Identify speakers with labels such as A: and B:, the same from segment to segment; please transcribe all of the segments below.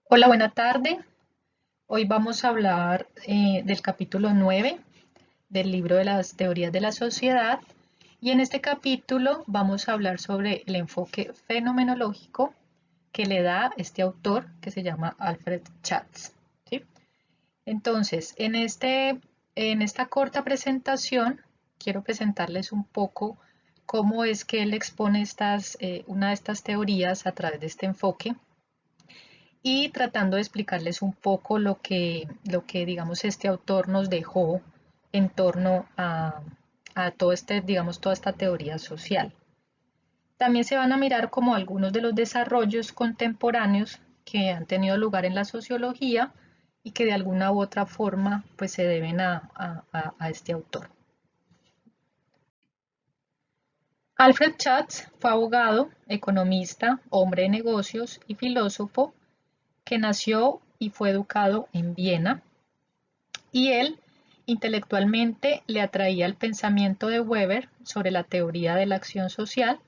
A: Hola, buena tarde. Hoy vamos a hablar del capítulo 9 del libro de las teorías de la sociedad y en este capítulo vamos a hablar sobre el enfoque fenomenológico que le da este autor que se llama Alfred Chatz. ¿Sí? Entonces, en esta corta presentación quiero presentarles un poco cómo es que él expone una de estas teorías a través de este enfoque y tratando de explicarles un poco lo que digamos, este autor nos dejó en torno a todo digamos, toda esta teoría social. También se van a mirar como algunos de los desarrollos contemporáneos que han tenido lugar en la sociología y que de alguna u otra forma pues se deben a este autor. Alfred Chatz fue abogado, economista, hombre de negocios y filósofo que nació y fue educado en Viena, y él intelectualmente le atraía el pensamiento de Weber sobre la teoría de la acción social,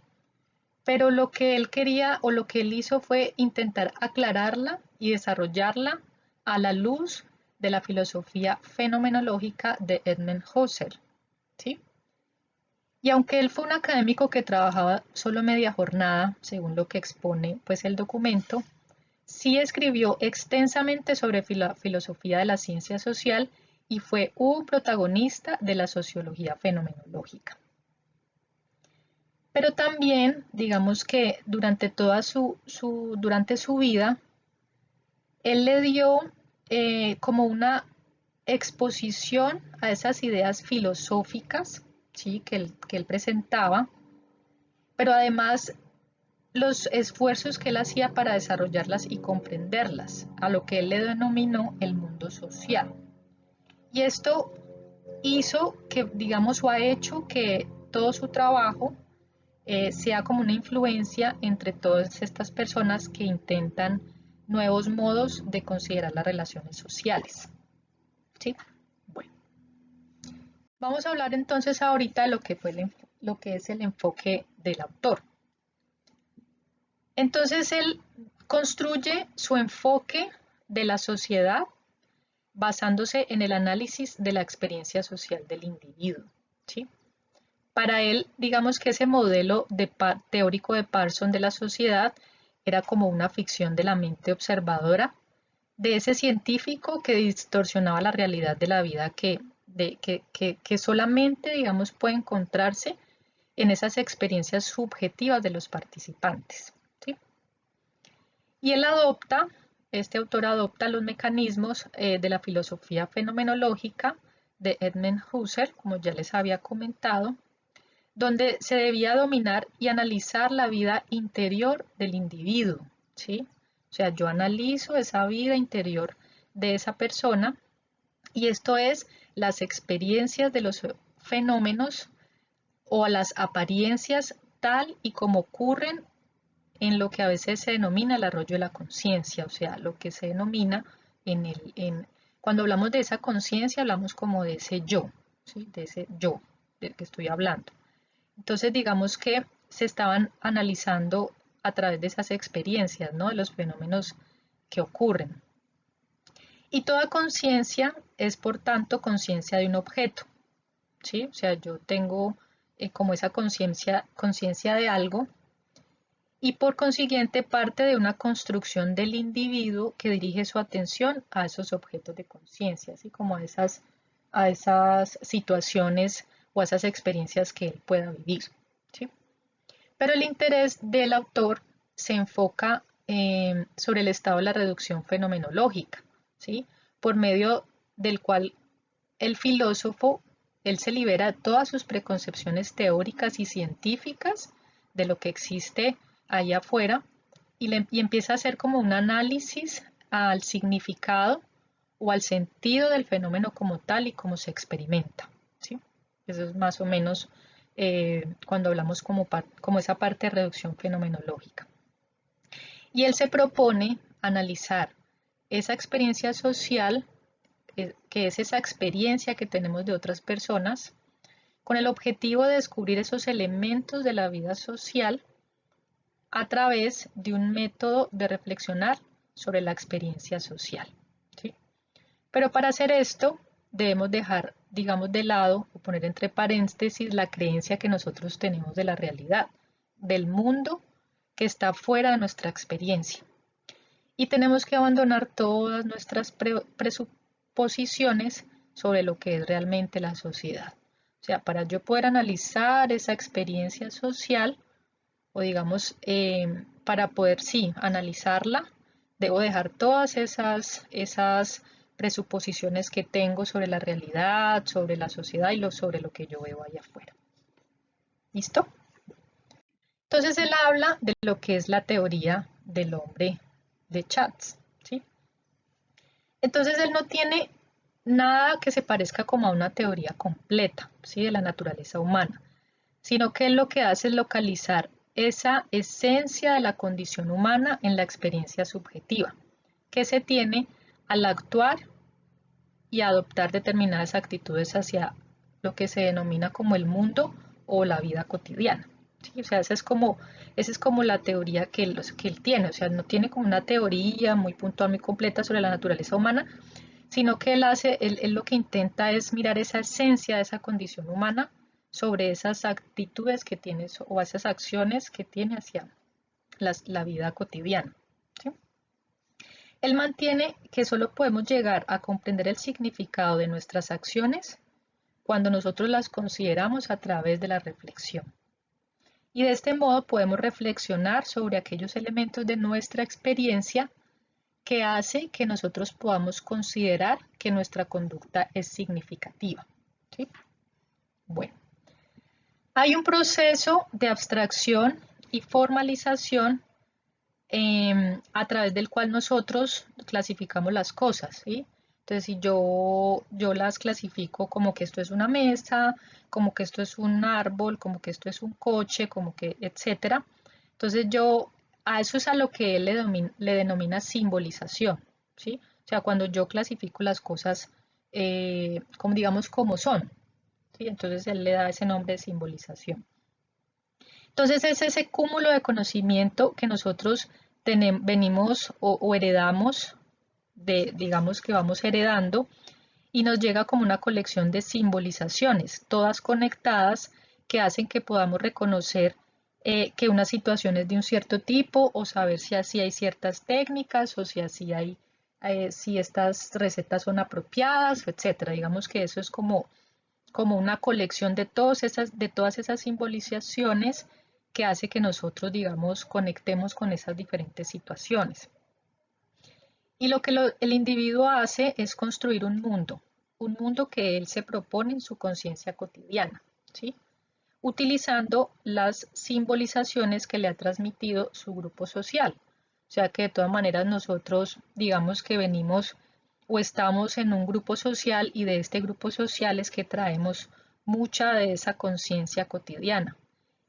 A: pero lo que él quería o lo que él hizo fue intentar aclararla y desarrollarla a la luz de la filosofía fenomenológica de Edmund Husserl, ¿sí? Y aunque él fue un académico que trabajaba solo media jornada, según lo que expone pues el documento, sí escribió extensamente sobre filosofía de la ciencia social y fue un protagonista de la sociología fenomenológica. Pero también, digamos que durante su vida, él le dio como una exposición a esas ideas filosóficas, ¿sí? Que él presentaba, pero además los esfuerzos que él hacía para desarrollarlas y comprenderlas, a lo que él le denominó el mundo social. Y esto hizo que, digamos, o ha hecho que todo su trabajo sea como una influencia entre todas estas personas que intentan nuevos modos de considerar las relaciones sociales. ¿Sí? Bueno, vamos a hablar entonces ahorita de lo que es el enfoque del autor. Entonces él construye su enfoque de la sociedad basándose en el análisis de la experiencia social del individuo. ¿Sí? Para él, digamos que ese modelo teórico de Parson de la sociedad era como una ficción de la mente observadora de ese científico que distorsionaba la realidad de la vida que solamente, digamos, puede encontrarse en esas experiencias subjetivas de los participantes. ¿Sí? Y este autor adopta los mecanismos de la filosofía fenomenológica de Edmund Husserl, como ya les había comentado, donde se debía dominar y analizar la vida interior del individuo, ¿sí? O sea, yo analizo esa vida interior de esa persona y esto es las experiencias de los fenómenos o las apariencias tal y como ocurren en lo que a veces se denomina el arroyo de la conciencia, o sea, lo que se denomina cuando hablamos de esa conciencia, hablamos como de ese yo, ¿sí? De ese yo del que estoy hablando. Entonces, digamos que se estaban analizando a través de esas experiencias, ¿no? De los fenómenos que ocurren. Y toda conciencia es, por tanto, conciencia de un objeto, ¿sí? O sea, yo tengo como esa conciencia de algo y por consiguiente parte de una construcción del individuo que dirige su atención a esos objetos de conciencia, así como a esas situaciones o a esas experiencias que él pueda vivir. ¿Sí? Pero el interés del autor se enfoca sobre el estado de la reducción fenomenológica, ¿sí? Por medio del cual el filósofo él se libera de todas sus preconcepciones teóricas y científicas de lo que existe allá afuera y empieza a hacer como un análisis al significado o al sentido del fenómeno como tal y cómo se experimenta. ¿Sí? Eso es más o menos cuando hablamos como esa parte de reducción fenomenológica. Y él se propone analizar esa experiencia social, que es esa experiencia que tenemos de otras personas, con el objetivo de descubrir esos elementos de la vida social a través de un método de reflexionar sobre la experiencia social, ¿sí? Pero para hacer esto debemos dejar, digamos, de lado o poner entre paréntesis la creencia que nosotros tenemos de la realidad, del mundo que está fuera de nuestra experiencia. Y tenemos que abandonar todas nuestras presuposiciones sobre lo que es realmente la sociedad. O sea, para yo poder analizar esa experiencia social, o digamos, para poder, sí, analizarla, debo dejar todas esas presuposiciones que tengo sobre la realidad, sobre la sociedad y sobre lo que yo veo allá afuera. ¿Listo? Entonces él habla de lo que es la teoría del hombre de Chats, ¿sí? Entonces él no tiene nada que se parezca como a una teoría completa, ¿sí? De la naturaleza humana, sino que él lo que hace es localizar esa esencia de la condición humana en la experiencia subjetiva que se tiene al actuar y adoptar determinadas actitudes hacia lo que se denomina como el mundo o la vida cotidiana. ¿Sí? O sea, esa es como la teoría que él tiene. O sea, no tiene como una teoría muy puntual, muy completa sobre la naturaleza humana, sino que él lo que intenta es mirar esa esencia de esa condición humana sobre esas actitudes que tiene o esas acciones que tiene hacia la vida cotidiana. ¿Sí? Él mantiene que solo podemos llegar a comprender el significado de nuestras acciones cuando nosotros las consideramos a través de la reflexión. Y de este modo podemos reflexionar sobre aquellos elementos de nuestra experiencia que hace que nosotros podamos considerar que nuestra conducta es significativa. ¿Sí? Bueno, hay un proceso de abstracción y formalización a través del cual nosotros clasificamos las cosas, ¿sí? Entonces, si yo las clasifico como que esto es una mesa, como que esto es un árbol, como que esto es un coche, como que, etcétera. Entonces, a eso es a lo que él le denomina simbolización, ¿sí? O sea, cuando yo clasifico las cosas como digamos como son, ¿sí? Entonces, él le da ese nombre de simbolización. Entonces es ese cúmulo de conocimiento que nosotros venimos o heredamos, digamos que vamos heredando, y nos llega como una colección de simbolizaciones, todas conectadas, que hacen que podamos reconocer que una situación es de un cierto tipo, o saber si así hay ciertas técnicas, o si así hay, si estas recetas son apropiadas, etcétera. Digamos que eso es como una colección de todas esas simbolizaciones que hace que nosotros, digamos, conectemos con esas diferentes situaciones. Y lo que el individuo hace es construir un mundo que él se propone en su conciencia cotidiana, ¿sí? Utilizando las simbolizaciones que le ha transmitido su grupo social. O sea que de todas maneras nosotros, digamos que venimos o estamos en un grupo social y de este grupo social es que traemos mucha de esa conciencia cotidiana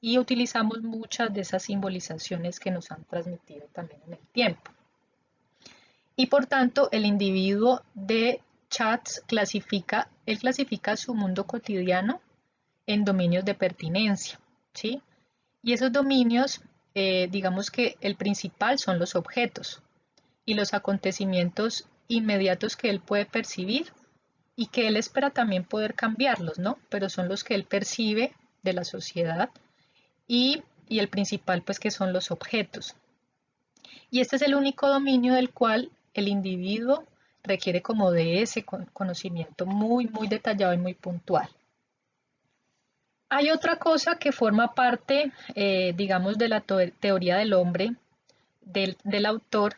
A: y utilizamos muchas de esas simbolizaciones que nos han transmitido también en el tiempo. Y por tanto, el individuo de Chats clasifica su mundo cotidiano en dominios de pertinencia, ¿sí? Y esos dominios, digamos que el principal son los objetos y los acontecimientos inmediatos que él puede percibir y que él espera también poder cambiarlos, ¿no? Pero son los que él percibe de la sociedad y el principal pues que son los objetos. Y este es el único dominio del cual el individuo requiere como de ese conocimiento muy, muy detallado y muy puntual. Hay otra cosa que forma parte, digamos, de la teoría del hombre, del autor,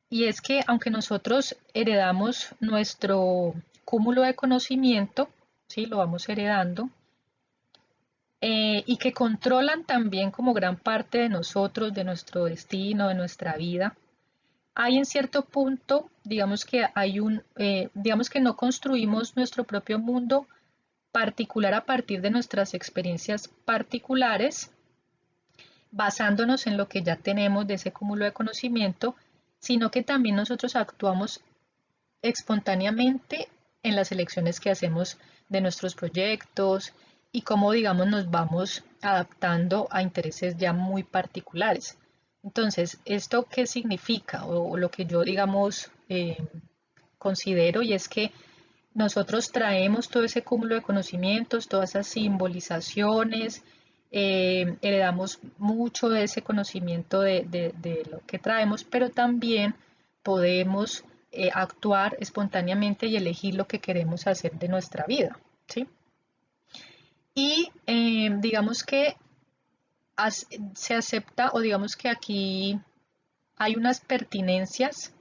A: y es que aunque nosotros heredamos nuestro cúmulo de conocimiento, ¿sí? Lo vamos heredando, y que controlan también como gran parte de nosotros, de nuestro destino, de nuestra vida, hay en cierto punto, digamos que digamos que no construimos nuestro propio mundo particular a partir de nuestras experiencias particulares, basándonos en lo que ya tenemos de ese cúmulo de conocimiento, sino que también nosotros actuamos espontáneamente en las elecciones que hacemos de nuestros proyectos y cómo, digamos, nos vamos adaptando a intereses ya muy particulares. Entonces, ¿esto qué significa? O lo que yo, digamos, considero, y es que nosotros traemos todo ese cúmulo de conocimientos, todas esas simbolizaciones, heredamos mucho de ese conocimiento de lo que traemos, pero también podemos actuar espontáneamente y elegir lo que queremos hacer de nuestra vida, ¿sí? Y digamos que se acepta, o digamos que aquí hay unas pertinencias.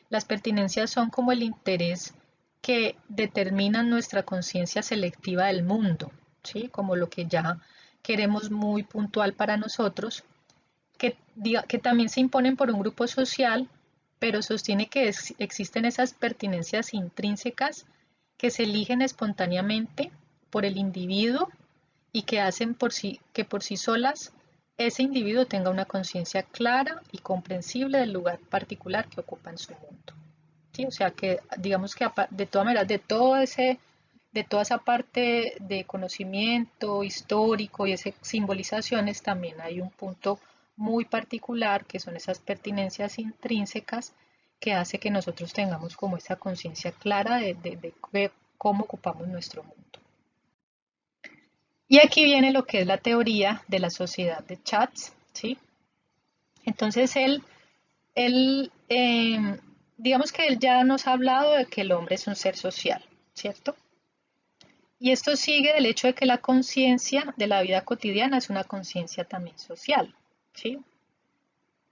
A: Las pertinencias son como el interés que determinan nuestra conciencia selectiva del mundo, ¿sí? Como lo que ya queremos muy puntual para nosotros, que también se imponen por un grupo social, pero sostiene que existen esas pertinencias intrínsecas que se eligen espontáneamente por el individuo y que hacen que por sí solas ese individuo tenga una conciencia clara y comprensible del lugar particular que ocupa en su mundo. ¿Sí? O sea que digamos que de todas maneras, de toda esa parte de conocimiento histórico y esas simbolizaciones, también hay un punto muy particular que son esas pertinencias intrínsecas que hace que nosotros tengamos como esa conciencia clara de cómo ocupamos nuestro mundo. Y aquí viene lo que es la teoría de la sociedad de Chats, ¿sí? Entonces digamos que él ya nos ha hablado de que el hombre es un ser social, ¿cierto? Y esto sigue del hecho de que la conciencia de la vida cotidiana es una conciencia también social, ¿sí?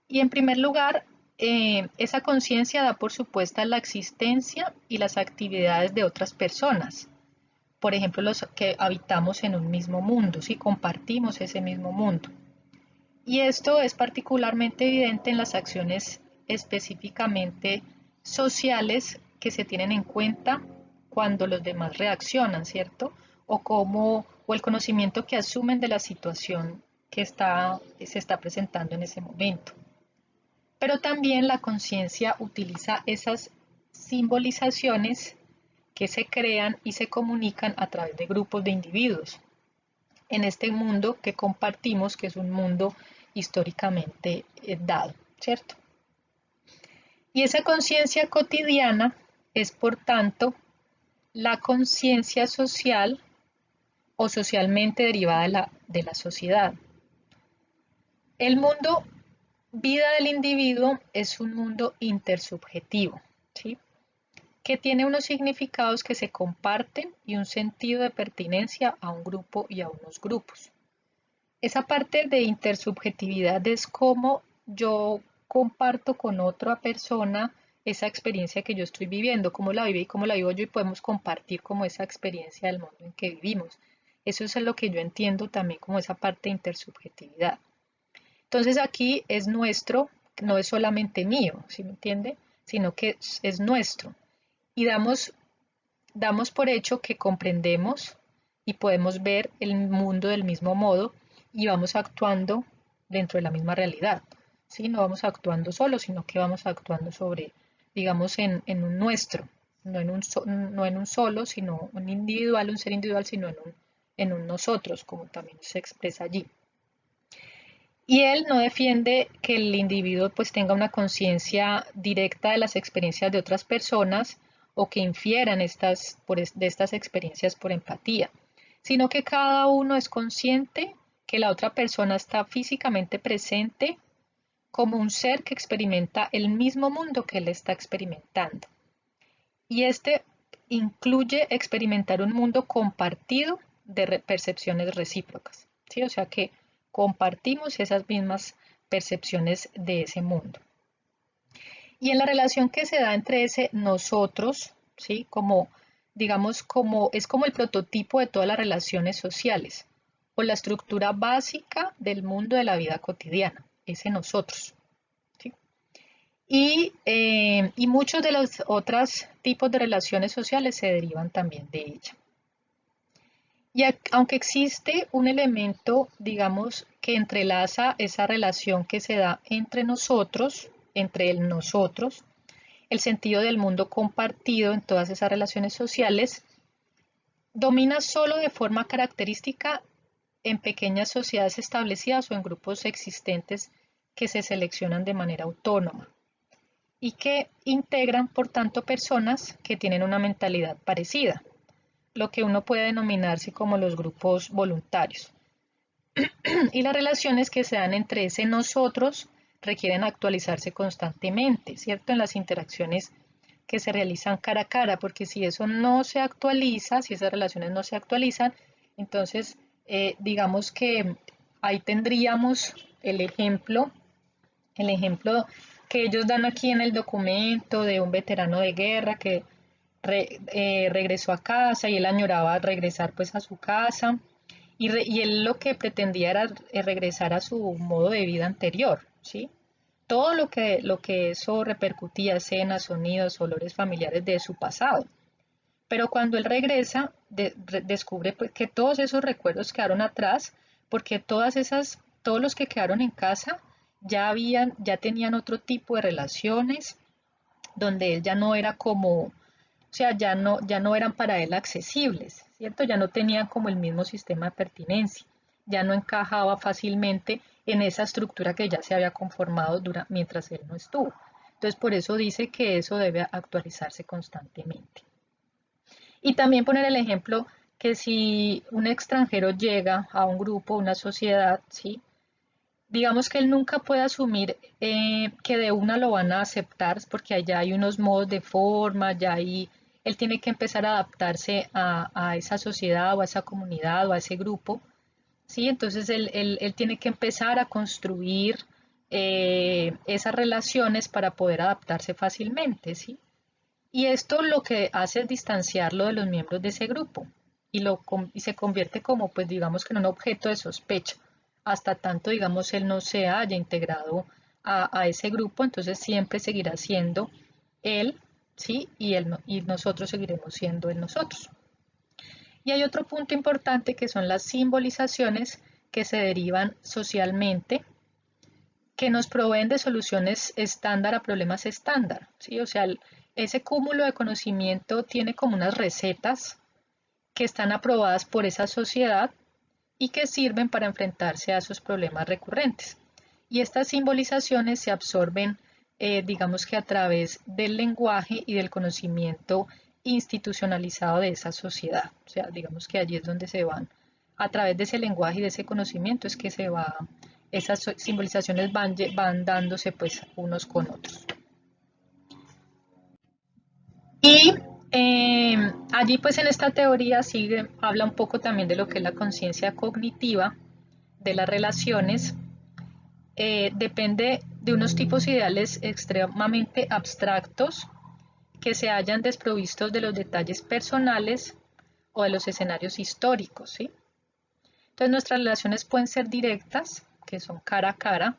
A: Y en primer lugar, esa conciencia da por supuesta la existencia y las actividades de otras personas. Por ejemplo, los que habitamos en un mismo mundo, ¿sí? Compartimos ese mismo mundo. Y esto es particularmente evidente en las acciones específicamente sociales que se tienen en cuenta cuando los demás reaccionan, ¿cierto? O el conocimiento que asumen de la situación que se está presentando en ese momento. Pero también la conciencia utiliza esas simbolizaciones que se crean y se comunican a través de grupos de individuos en este mundo que compartimos, que es un mundo históricamente dado, ¿cierto? Y esa conciencia cotidiana es, por tanto, la conciencia social o socialmente derivada de la sociedad. El mundo, vida del individuo, es un mundo intersubjetivo, ¿sí? Que tiene unos significados que se comparten y un sentido de pertinencia a un grupo y a unos grupos. Esa parte de intersubjetividad es como yo comparto con otra persona esa experiencia que yo estoy viviendo, cómo la viví y cómo la vivo yo, y podemos compartir como esa experiencia del mundo en que vivimos. Eso es lo que yo entiendo también como esa parte de intersubjetividad. Entonces aquí es nuestro, no es solamente mío, ¿sí me entiende? Sino que es nuestro. Y damos por hecho que comprendemos y podemos ver el mundo del mismo modo y vamos actuando dentro de la misma realidad. ¿Sí? No vamos actuando solo, sino que vamos actuando sobre, digamos, en un nuestro, no en un solo, sino un individual, un ser individual, sino en un nosotros, como también se expresa allí. Y él no defiende que el individuo pues tenga una conciencia directa de las experiencias de otras personas o que infieran de estas experiencias por empatía, sino que cada uno es consciente que la otra persona está físicamente presente como un ser que experimenta el mismo mundo que él está experimentando. Y este incluye experimentar un mundo compartido de percepciones recíprocas, ¿sí? O sea que compartimos esas mismas percepciones de ese mundo. Y en la relación que se da entre ese nosotros, ¿sí? Como, digamos, es como el prototipo de todas las relaciones sociales o la estructura básica del mundo de la vida cotidiana, ese nosotros. ¿Sí? Y muchos de los otros tipos de relaciones sociales se derivan también de ella. Y aunque existe un elemento, digamos, que entrelaza esa relación que se da entre nosotros, entre el nosotros, el sentido del mundo compartido en todas esas relaciones sociales, domina solo de forma característica en pequeñas sociedades establecidas o en grupos existentes que se seleccionan de manera autónoma y que integran, por tanto, personas que tienen una mentalidad parecida, lo que uno puede denominarse como los grupos voluntarios. Y las relaciones que se dan entre ese nosotros requieren actualizarse constantemente, ¿cierto? En las interacciones que se realizan cara a cara, porque si eso no se actualiza, si esas relaciones no se actualizan, entonces digamos que ahí tendríamos el ejemplo que ellos dan aquí en el documento de un veterano de guerra que regresó a casa y él añoraba regresar pues a su casa y él lo que pretendía era regresar a su modo de vida anterior, ¿sí? Todo lo que eso repercutía, escenas, sonidos, olores familiares de su pasado. Pero cuando él regresa, descubre pues, que todos esos recuerdos quedaron atrás, porque todos los que quedaron en casa ya tenían otro tipo de relaciones, donde él ya no era como, o sea, ya no eran para él accesibles, ¿cierto? Ya no tenían como el mismo sistema de pertinencia, ya no encajaba fácilmente en esa estructura que ya se había conformado mientras él no estuvo. Entonces, por eso dice que eso debe actualizarse constantemente. Y también poner el ejemplo que si un extranjero llega a un grupo, una sociedad, ¿sí? Digamos que él nunca puede asumir que de una lo van a aceptar porque allá hay unos modos de forma, él tiene que empezar a adaptarse a esa sociedad o a esa comunidad o a ese grupo, ¿sí? Entonces él tiene que empezar a construir esas relaciones para poder adaptarse fácilmente, ¿sí? Y esto lo que hace es distanciarlo de los miembros de ese grupo y se convierte como, pues digamos que en un objeto de sospecha, hasta tanto, digamos, él no se haya integrado a ese grupo, entonces siempre seguirá siendo él, ¿sí? Y nosotros seguiremos siendo el nosotros. Y hay otro punto importante que son las simbolizaciones que se derivan socialmente, que nos proveen de soluciones estándar a problemas estándar, ¿sí? O sea, ese cúmulo de conocimiento tiene como unas recetas que están aprobadas por esa sociedad y que sirven para enfrentarse a esos problemas recurrentes. Y estas simbolizaciones se absorben, digamos que a través del lenguaje y del conocimiento institucionalizado de esa sociedad. O sea, digamos que allí es donde se van, a través de ese lenguaje y de ese conocimiento es que esas simbolizaciones van dándose pues unos con otros. Y allí pues en esta teoría habla un poco también de lo que es la conciencia cognitiva de las relaciones. Depende de unos tipos ideales extremadamente abstractos que se hayan desprovistos de los detalles personales o de los escenarios históricos, ¿sí? Entonces nuestras relaciones pueden ser directas, que son cara a cara,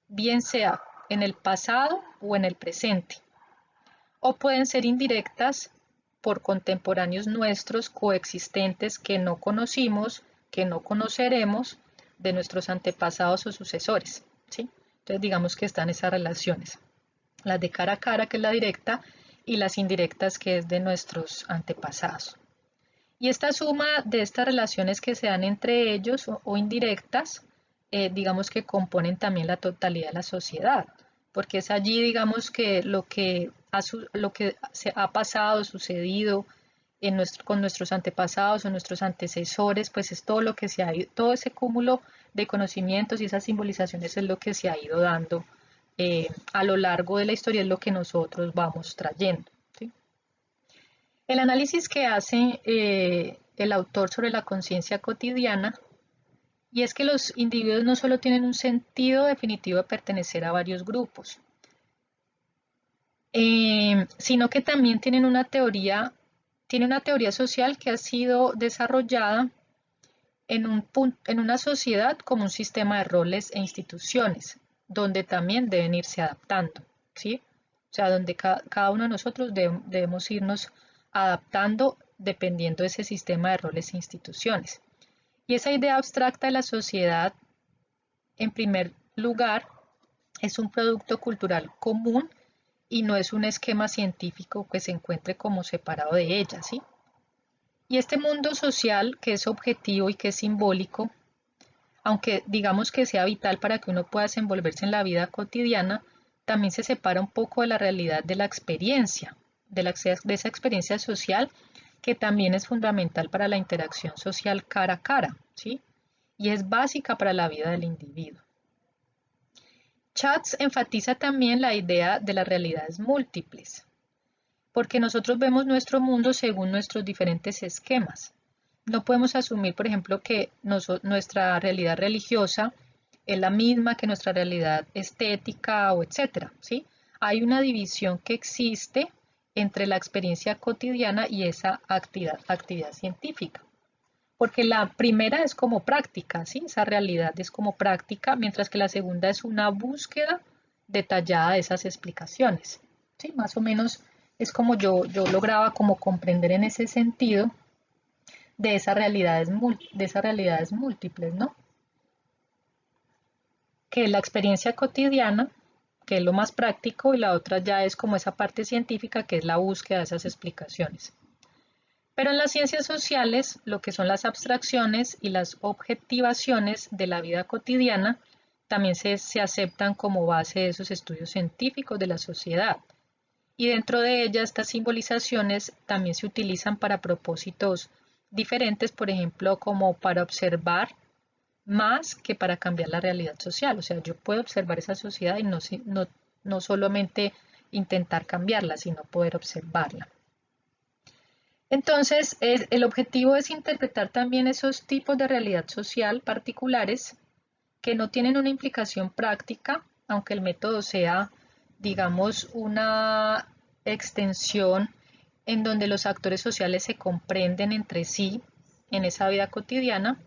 A: bien sea en el pasado o en el presente, o pueden ser indirectas por contemporáneos nuestros coexistentes que no conocimos, que no conoceremos de nuestros antepasados o sucesores, ¿sí? Entonces digamos que están esas relaciones, las de cara a cara, que es la directa, y las indirectas, que es de nuestros antepasados. Y esta suma de estas relaciones que se dan entre ellos o indirectas, digamos que componen también la totalidad de la sociedad, porque es allí, digamos, que lo que se ha pasado, sucedido con nuestros antepasados o nuestros antecesores, pues es todo lo que se ha ido, todo ese cúmulo de conocimientos y esas simbolizaciones es lo que se ha ido dando a lo largo de la historia, es lo que nosotros vamos trayendo. ¿Sí? El análisis que hace el autor sobre la conciencia cotidiana, y es que los individuos no solo tienen un sentido definitivo de pertenecer a varios grupos, sino que también tiene una teoría social que ha sido desarrollada en una sociedad como un sistema de roles e instituciones, donde también deben irse adaptando, ¿sí? O sea, donde cada uno de nosotros debemos irnos adaptando dependiendo de ese sistema de roles e instituciones. Y esa idea abstracta de la sociedad, en primer lugar, es un producto cultural común y no es un esquema científico que se encuentre como separado de ella, ¿sí? Y este mundo social, que es objetivo y que es simbólico, aunque digamos que sea vital para que uno pueda desenvolverse en la vida cotidiana, también se separa un poco de la realidad de la experiencia, de esa experiencia social que también es fundamental para la interacción social cara a cara, ¿sí? Y es básica para la vida del individuo. Schatz enfatiza también la idea de las realidades múltiples, porque nosotros vemos nuestro mundo según nuestros diferentes esquemas. No podemos asumir, por ejemplo, que nuestra realidad religiosa es la misma que nuestra realidad estética o etcétera, ¿sí? Hay una división que existe entre la experiencia cotidiana y esa actividad científica. Porque la primera es como práctica, ¿sí? Esa realidad es como práctica, mientras que la segunda es una búsqueda detallada de esas explicaciones, ¿sí? Más o menos es como yo lograba como comprender en ese sentido de esas realidades múltiples, ¿no? Que la experiencia cotidiana, que es lo más práctico, y la otra ya es como esa parte científica, que es la búsqueda de esas explicaciones. Pero en las ciencias sociales, lo que son las abstracciones y las objetivaciones de la vida cotidiana, también se aceptan como base de esos estudios científicos de la sociedad. Y dentro de ellas, estas simbolizaciones también se utilizan para propósitos diferentes, por ejemplo, como para observar más que para cambiar la realidad social. O sea, yo puedo observar esa sociedad y no solamente intentar cambiarla, sino poder observarla. Entonces, el objetivo es interpretar también esos tipos de realidad social particulares que no tienen una implicación práctica, aunque el método sea, digamos, una extensión en donde los actores sociales se comprenden entre sí en esa vida cotidiana,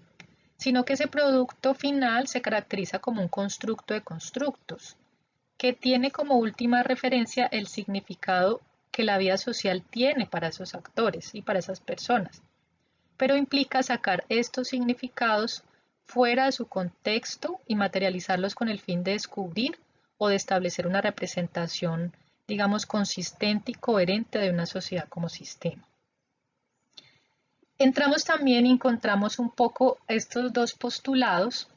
A: sino que ese producto final se caracteriza como un constructo de constructos, que tiene como última referencia el significado que la vida social tiene para esos actores y para esas personas, pero implica sacar estos significados fuera de su contexto y materializarlos con el fin de descubrir o de establecer una representación, digamos, consistente y coherente de una sociedad como sistema. Entramos también y encontramos un poco estos dos postulados,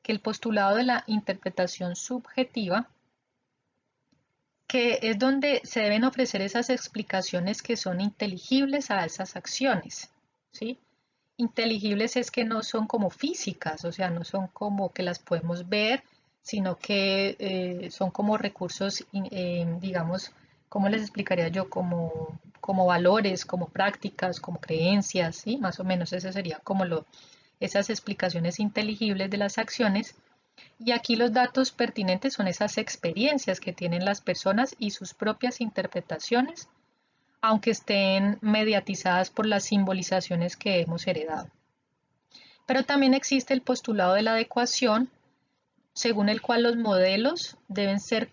A: que el postulado de la interpretación subjetiva, que es donde se deben ofrecer esas explicaciones que son inteligibles a esas acciones, ¿sí? Inteligibles es que no son como físicas, o sea, no son como que las podemos ver, sino que son como recursos, digamos, ¿cómo les explicaría yo? Como valores, como prácticas, como creencias, ¿sí? Más o menos eso sería como esas explicaciones inteligibles de las acciones. Y aquí los datos pertinentes son esas experiencias que tienen las personas y sus propias interpretaciones, aunque estén mediatizadas por las simbolizaciones que hemos heredado. Pero también existe el postulado de la adecuación, según el cual los modelos deben ser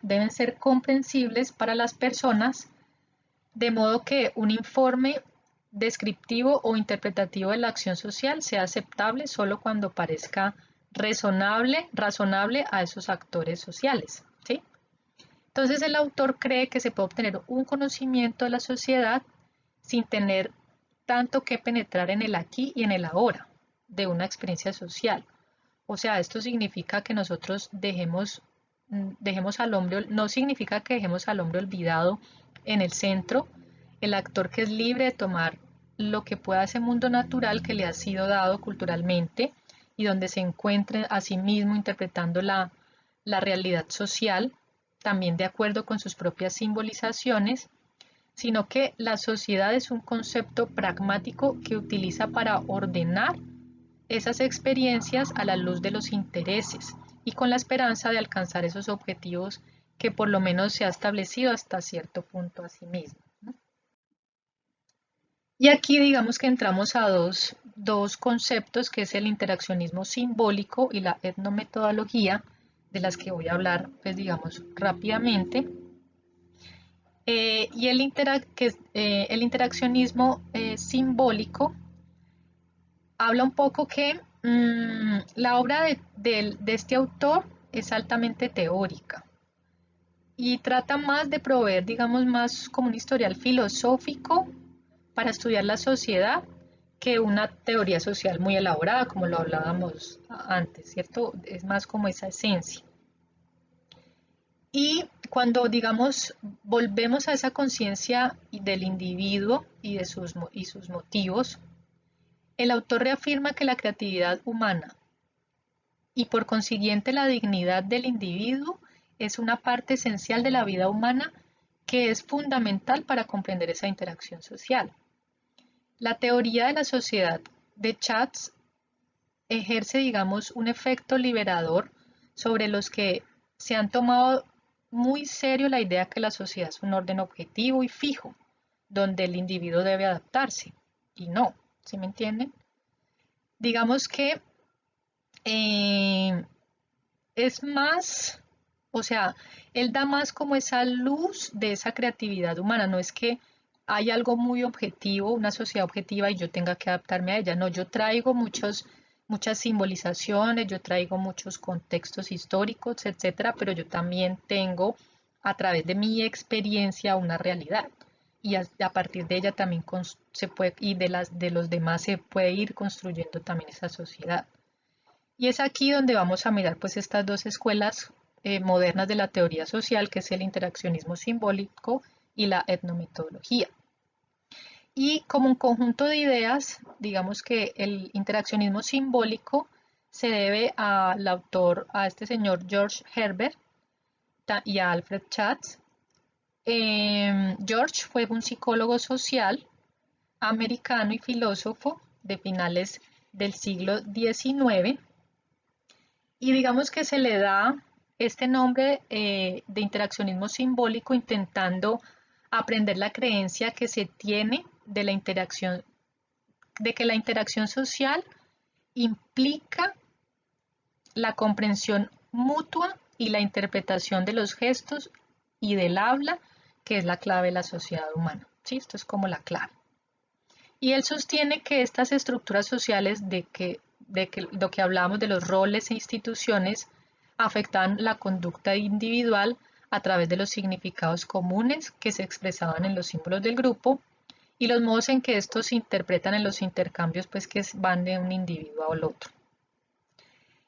A: deben ser comprensibles para las personas, de modo que un informe descriptivo o interpretativo de la acción social sea aceptable solo cuando parezca razonable a esos actores sociales, ¿sí? Entonces el autor cree que se puede obtener un conocimiento de la sociedad sin tener tanto que penetrar en el aquí y en el ahora de una experiencia social. O sea, esto significa que nosotros dejemos al hombre, no significa que dejemos al hombre olvidado en el centro, el actor que es libre de tomar lo que pueda ese mundo natural que le ha sido dado culturalmente y donde se encuentre a sí mismo interpretando la realidad social, también de acuerdo con sus propias simbolizaciones, sino que la sociedad es un concepto pragmático que utiliza para ordenar esas experiencias a la luz de los intereses y con la esperanza de alcanzar esos objetivos que por lo menos se ha establecido hasta cierto punto a sí mismo, ¿no? Y aquí digamos que entramos a dos conceptos, que es el interaccionismo simbólico y la etnometodología, de las que voy a hablar, pues digamos, rápidamente. Y el interaccionismo simbólico habla un poco que la obra de este autor es altamente teórica y trata más de proveer, digamos, más como un historial filosófico para estudiar la sociedad que una teoría social muy elaborada, como lo hablábamos antes, ¿cierto? Es más como esa esencia. Y cuando, digamos, volvemos a esa conciencia del individuo y de sus motivos, el autor reafirma que la creatividad humana y por consiguiente la dignidad del individuo es una parte esencial de la vida humana que es fundamental para comprender esa interacción social. La teoría de la sociedad de Chats ejerce, digamos, un efecto liberador sobre los que se han tomado muy serio la idea que la sociedad es un orden objetivo y fijo, donde el individuo debe adaptarse. Y no, ¿sí me entienden? Digamos que es más, o sea, él da más como esa luz de esa creatividad humana, no es que hay algo muy objetivo, una sociedad objetiva y yo tenga que adaptarme a ella, no, yo traigo muchas simbolizaciones, yo traigo muchos contextos históricos, etcétera, pero yo también tengo a través de mi experiencia una realidad y a partir de ella también se puede, y de los demás se puede ir construyendo también esa sociedad. Y es aquí donde vamos a mirar pues estas dos escuelas modernas de la teoría social, que es el interaccionismo simbólico y la etnometodología. Y como un conjunto de ideas, digamos que el interaccionismo simbólico se debe al autor, a este señor George Herbert y a Alfred Chatz. George fue un psicólogo social americano y filósofo de finales del siglo XIX. Y digamos que se le da este nombre de interaccionismo simbólico intentando aprender la creencia que se tiene de la interacción, de que la interacción social implica la comprensión mutua y la interpretación de los gestos y del habla, que es la clave de la sociedad humana. ¿Sí? Esto es como la clave. Y él sostiene que estas estructuras sociales de que lo que hablamos de los roles e instituciones afectan la conducta individual a través de los significados comunes que se expresaban en los símbolos del grupo y los modos en que estos se interpretan en los intercambios pues, que van de un individuo al otro.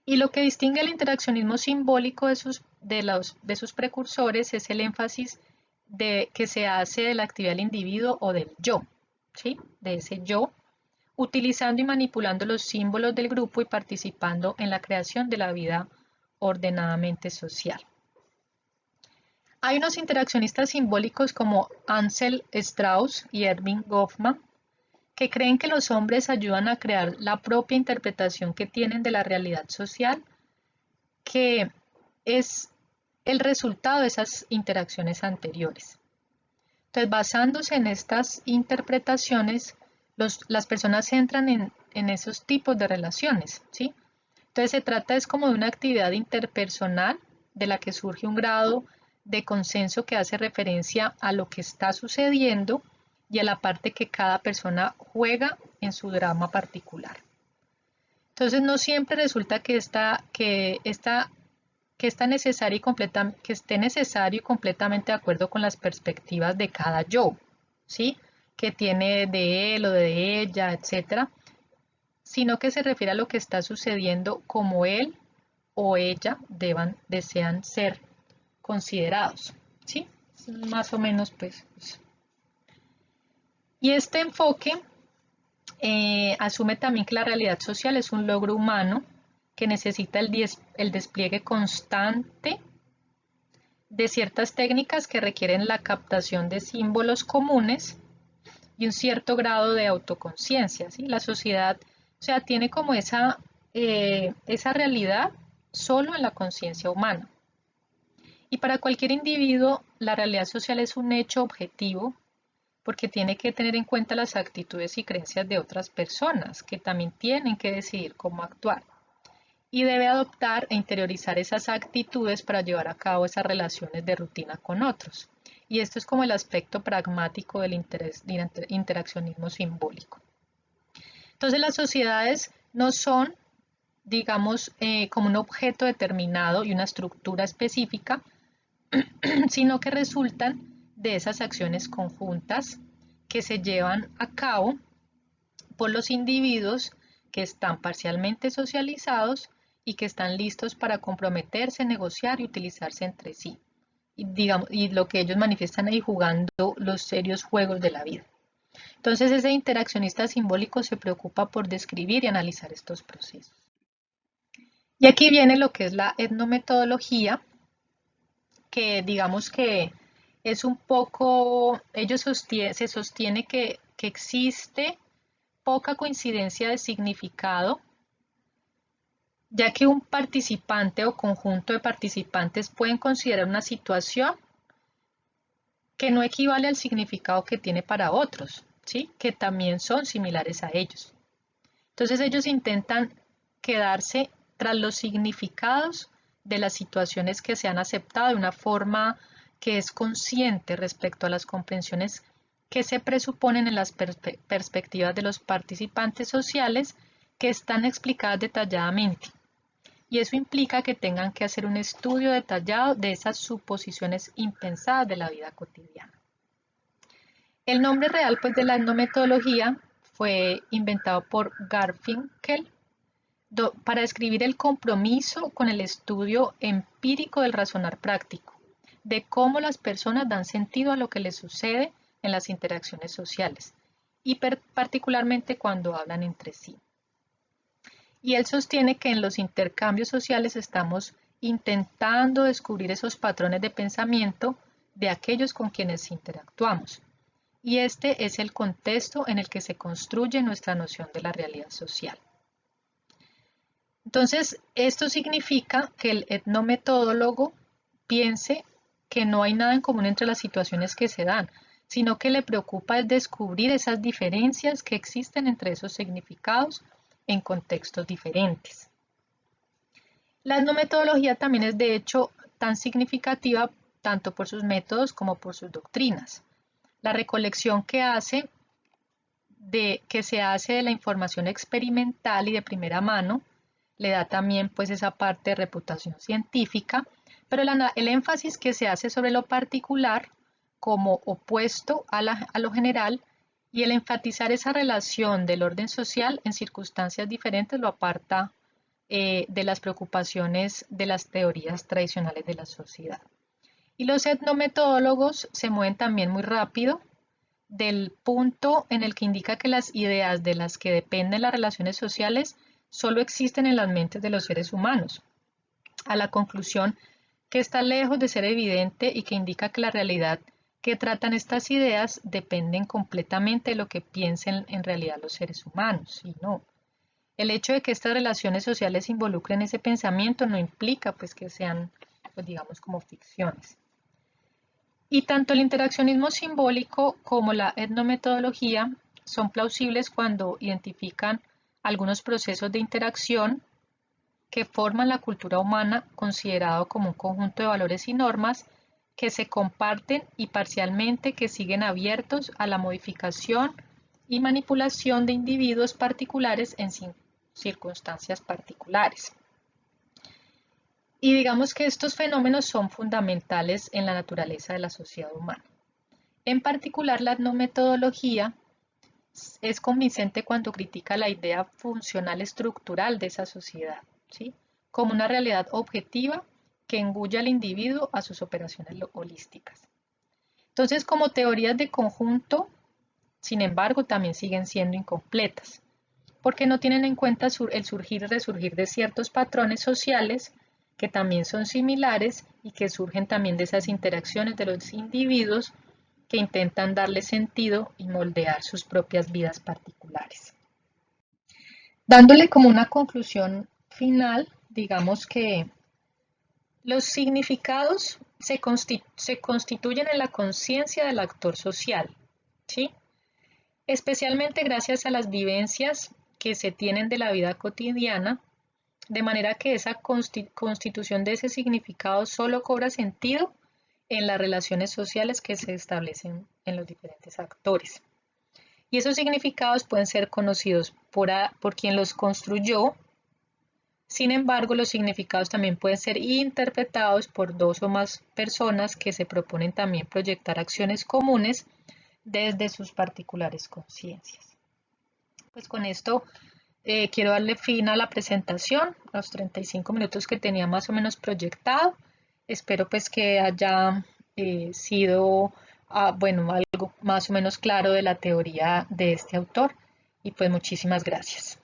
A: Y lo que distingue el interaccionismo simbólico de sus precursores es el énfasis que se hace de la actividad del individuo o del yo, ¿sí? De ese yo, utilizando y manipulando los símbolos del grupo y participando en la creación de la vida ordenadamente social. Hay unos interaccionistas simbólicos como Ansel Strauss y Erving Goffman que creen que los hombres ayudan a crear la propia interpretación que tienen de la realidad social, que es el resultado de esas interacciones anteriores. Entonces, basándose en estas interpretaciones, las personas entran en esos tipos de relaciones, ¿sí? Entonces, se trata es como de una actividad interpersonal de la que surge un grado de consenso que hace referencia a lo que está sucediendo y a la parte que cada persona juega en su drama particular. Entonces, no siempre resulta que esté necesario y completamente de acuerdo con las perspectivas de cada yo, ¿sí? Que tiene de él o de ella, etcétera, sino que se refiere a lo que está sucediendo como él o ella desean ser considerados, ¿sí? Más o menos, pues. Y este enfoque asume también que la realidad social es un logro humano que necesita el despliegue constante de ciertas técnicas que requieren la captación de símbolos comunes y un cierto grado de autoconciencia, ¿sí? La sociedad, o sea, tiene como esa realidad solo en la conciencia humana. Y para cualquier individuo, la realidad social es un hecho objetivo porque tiene que tener en cuenta las actitudes y creencias de otras personas que también tienen que decidir cómo actuar. Y debe adoptar e interiorizar esas actitudes para llevar a cabo esas relaciones de rutina con otros. Y esto es como el aspecto pragmático del interaccionismo simbólico. Entonces las sociedades no son, digamos, como un objeto determinado y una estructura específica, sino que resultan de esas acciones conjuntas que se llevan a cabo por los individuos que están parcialmente socializados y que están listos para comprometerse, negociar y utilizarse entre sí. Y lo que ellos manifiestan ahí jugando los serios juegos de la vida. Entonces ese interaccionista simbólico se preocupa por describir y analizar estos procesos. Y aquí viene lo que es la etnometodología, que digamos que es un poco, se sostiene que existe poca coincidencia de significado, ya que un participante o conjunto de participantes pueden considerar una situación que no equivale al significado que tiene para otros, ¿sí? Que también son similares a ellos. Entonces ellos intentan quedarse tras los significados de las situaciones que se han aceptado de una forma que es consciente respecto a las comprensiones que se presuponen en las perspectivas de los participantes sociales que están explicadas detalladamente. Y eso implica que tengan que hacer un estudio detallado de esas suposiciones impensadas de la vida cotidiana. El nombre real pues, de la etnometodología fue inventado por Garfinkel para describir el compromiso con el estudio empírico del razonar práctico, de cómo las personas dan sentido a lo que les sucede en las interacciones sociales, y particularmente cuando hablan entre sí. Y él sostiene que en los intercambios sociales estamos intentando descubrir esos patrones de pensamiento de aquellos con quienes interactuamos. Y este es el contexto en el que se construye nuestra noción de la realidad social. Entonces, esto significa que el etnometodólogo piense que no hay nada en común entre las situaciones que se dan, sino que le preocupa es descubrir esas diferencias que existen entre esos significados en contextos diferentes. La etnometodología también es de hecho tan significativa tanto por sus métodos como por sus doctrinas. La recolección que se hace de la información experimental y de primera mano le da también pues esa parte de reputación científica, pero el énfasis que se hace sobre lo particular como opuesto a lo general y el enfatizar esa relación del orden social en circunstancias diferentes lo aparta de las preocupaciones de las teorías tradicionales de la sociedad. Y los etnometodólogos se mueven también muy rápido del punto en el que indica que las ideas de las que dependen las relaciones sociales solo existen en las mentes de los seres humanos, a la conclusión que está lejos de ser evidente y que indica que la realidad que tratan estas ideas dependen completamente de lo que piensen en realidad los seres humanos, y no. El hecho de que estas relaciones sociales involucren ese pensamiento no implica pues que sean, pues, digamos, como ficciones. Y tanto el interaccionismo simbólico como la etnometodología son plausibles cuando identifican algunos procesos de interacción que forman la cultura humana considerado como un conjunto de valores y normas que se comparten y parcialmente que siguen abiertos a la modificación y manipulación de individuos particulares en circunstancias particulares. Y digamos que estos fenómenos son fundamentales en la naturaleza de la sociedad humana. En particular, la etnometodología es convincente cuando critica la idea funcional estructural de esa sociedad, ¿sí? Como una realidad objetiva que engulle al individuo a sus operaciones holísticas. Entonces, como teorías de conjunto, sin embargo, también siguen siendo incompletas, porque no tienen en cuenta el surgir y resurgir de ciertos patrones sociales que también son similares y que surgen también de esas interacciones de los individuos que intentan darle sentido y moldear sus propias vidas particulares. Dándole como una conclusión final, digamos que los significados se constituyen en la conciencia del actor social, ¿sí? Especialmente gracias a las vivencias que se tienen de la vida cotidiana, de manera que esa constitución de ese significado solo cobra sentido en las relaciones sociales que se establecen en los diferentes actores. Y esos significados pueden ser conocidos por quien los construyó. Sin embargo, los significados también pueden ser interpretados por dos o más personas que se proponen también proyectar acciones comunes desde sus particulares conciencias. Pues con esto quiero darle fin a la presentación, los 35 minutos que tenía más o menos proyectado. Espero pues que haya sido, bueno, algo más o menos claro de la teoría de este autor y pues muchísimas gracias.